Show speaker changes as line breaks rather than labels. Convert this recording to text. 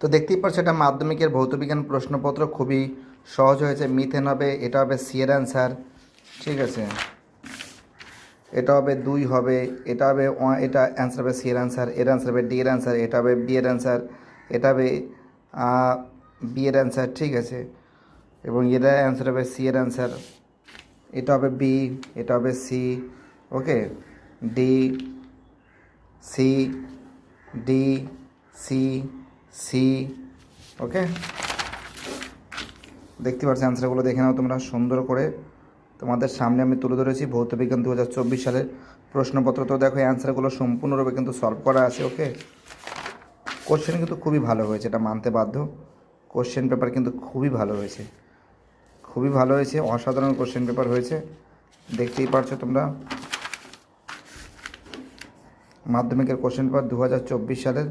তো দেখতেই পাচ্ছ এটা মাধ্যমিকের ভৌতবিজ্ঞান প্রশ্নপত্র, খুবই সহজ হয়েছে। মিথেন হবে, এটা হবে সি এর অ্যান্সার, ঠিক আছে। এটা হবে 2 হবে, এটা হবে এটা অ্যান্সার হবে সি এর অ্যান্সার, এর অ্যান্সার হবে ডি এর অ্যান্সার, এটা হবে বি এর অ্যান্সার, এটা হবে বি এর অ্যান্সার, ঠিক আছে। এবং এটা অ্যান্সার হবে সি এর অ্যান্সার, এটা হবে বি, এটা হবে C, okay. D, C, D, C, C, okay. দেখতে পাচ্ছি অ্যান্সারগুলো দেখে নাও তোমরা সুন্দর করে। তোমাদের সামনে আমি তুলে ধরেছি ভৌতবিজ্ঞান 2024 সালের প্রশ্নপত্র। তো দেখো অ্যান্সারগুলো সম্পূর্ণরূপে কিন্তু সলভ করা আছে, ওকে। কোশ্চেন কিন্তু খুবই ভালো হয়েছে, এটা মানতে বাধ্য। কোশ্চেন পেপার কিন্তু খুবই ভালো হয়েছে, খুবই ভালো হয়েছে, অসাধারণ কোশ্চেন পেপার হয়েছে। দেখতেই পারছো তোমরা মাধ্যমিকের কোশ্চেন পেপার 2024 সালের।